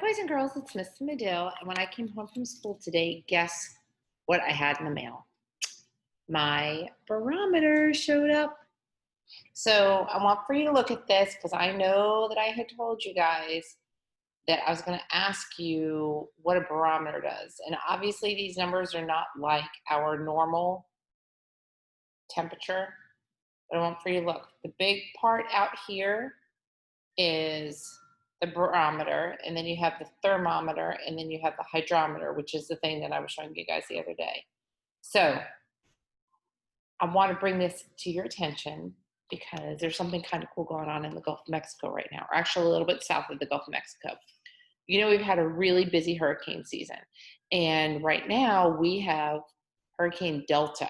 boys and girls, it's Miss Medill. And when I came home from school today, guess what I had in the mail? My barometer showed up. So I want for you to look at this because I know that I had told you guys that I was going to ask you what a barometer does. And obviously, these numbers are not like our normal temperature. But I want for you to look. The big part out here is the barometer, and then you have the thermometer, and then you have the hydrometer, which is the thing that I was showing you guys the other day. So I want to bring this to your attention because there's something kind of cool going on in the Gulf of Mexico right now, or actually a little bit south of the Gulf of Mexico. You know, we've had a really busy hurricane season, and right now we have Hurricane Delta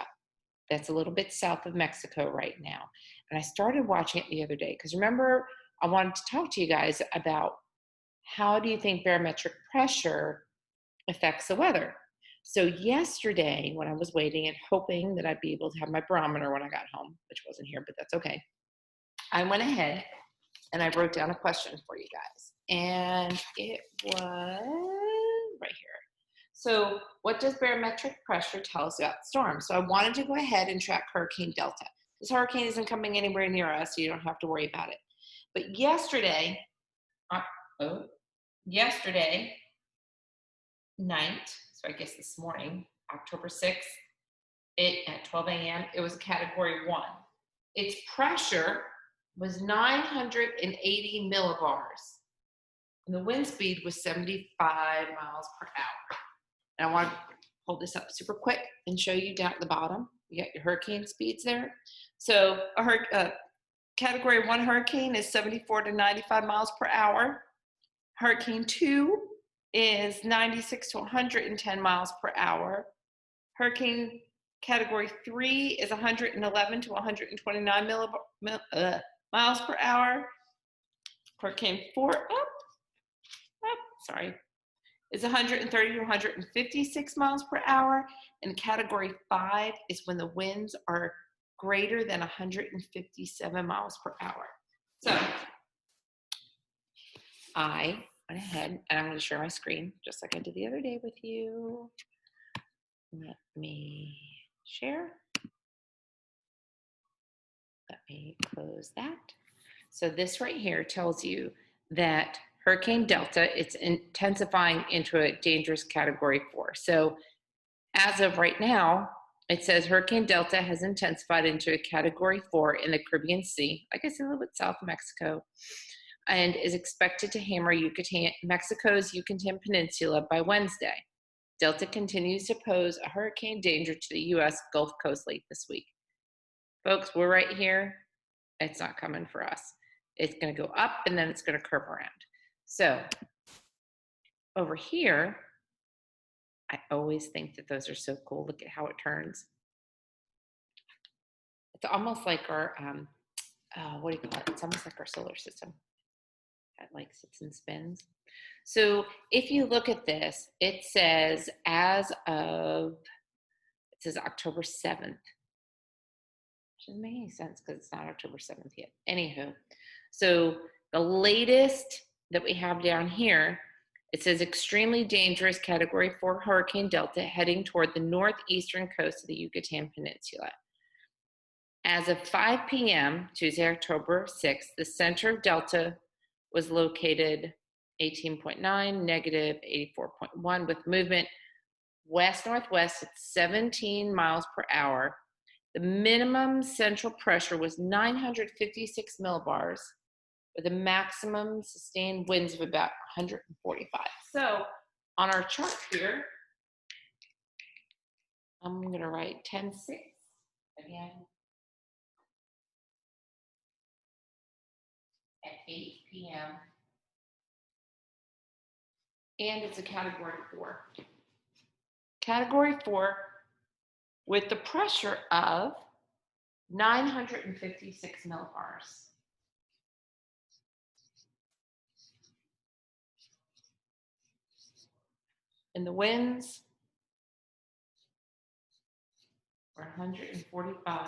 that's a little bit south of Mexico right now. And I started watching it the other day because remember, I wanted to talk to you guys about how do you think barometric pressure affects the weather. So yesterday when I was waiting and hoping that I'd be able to have my barometer when I got home, which wasn't here, but that's okay, I went ahead and I wrote down a question for you guys. And it was right here. So what does barometric pressure tell us about storms? So I wanted to go ahead and track Hurricane Delta. This hurricane isn't coming anywhere near us, so you don't have to worry about it. But yesterday night, so I guess this morning, October 6th, at 12 a.m., it was a category 1. Its pressure was 980 millibars, and the wind speed was 75 miles per hour. And I want to hold this up super quick and show you down at the bottom. You got your hurricane speeds there. So a category 1 hurricane is 74 to 95 miles per hour. Hurricane 2 is 96 to 110 miles per hour. Hurricane category 3 is 111 to 129 miles per hour. Hurricane 4, is 130 to 156 miles per hour. And category 5 is when the winds are greater than 157 miles per hour. So I went ahead and I'm going to share my screen just like I did the other day with you. Let me share. Let me close that. So this right here tells you that Hurricane Delta, it's intensifying into a dangerous category 4. So as of right now, it says Hurricane Delta has intensified into a category 4 in the Caribbean Sea, like I said, a little bit south of Mexico, and is expected to hammer Mexico's Yucatan Peninsula by Wednesday. Delta continues to pose a hurricane danger to the U.S. Gulf Coast late this week. Folks, we're right here. It's not coming for us. It's going to go up and then it's going to curve around. So over here, I always think that those are so cool. Look at how it turns. It's almost like our, what do you call it? It's almost like our solar system. That like sits and spins. So if you look at this, it says October 7th. Which doesn't make any sense because it's not October 7th yet. Anywho, so the latest that we have down here, it says extremely dangerous category 4 Hurricane Delta heading toward the northeastern coast of the Yucatan Peninsula. As of 5 p.m., Tuesday, October 6th, the center of Delta was located 18.9, negative 84.1, with movement west-northwest at 17 miles per hour. The minimum central pressure was 956 millibars, with a maximum sustained winds of about 145. So on our chart here, I'm going to write 10-6 again at 8 p.m. And it's a category 4. Category 4 with the pressure of 956 millibars. And the winds were 145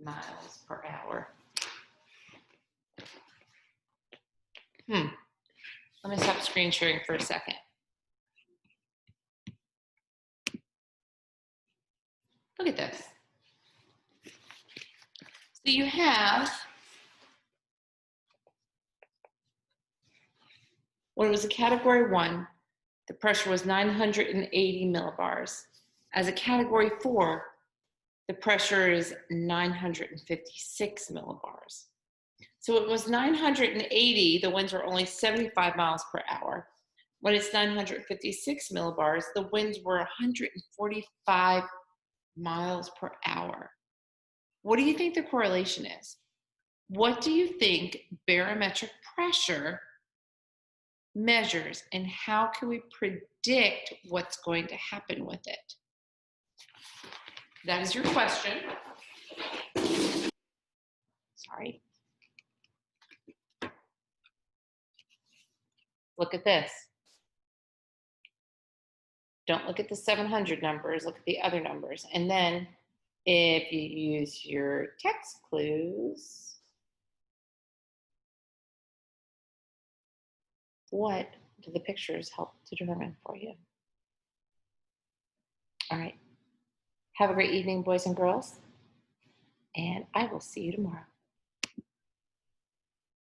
miles per hour. Let me stop screen sharing for a second. Look at this. So you have, when it was a category 1, the pressure was 980 millibars. As a category 4, the pressure is 956 millibars. So it was 980, the winds were only 75 miles per hour. When it's 956 millibars, the winds were 145 miles per hour. What do you think the correlation is? What do you think barometric pressure measures, and how can we predict what's going to happen with it? That is your question. Sorry. Look at this. Don't look at the 700 numbers, look at the other numbers. And then if you use your text clues, what do the pictures help to determine for you? All right. Have a great evening, boys and girls. And I will see you tomorrow.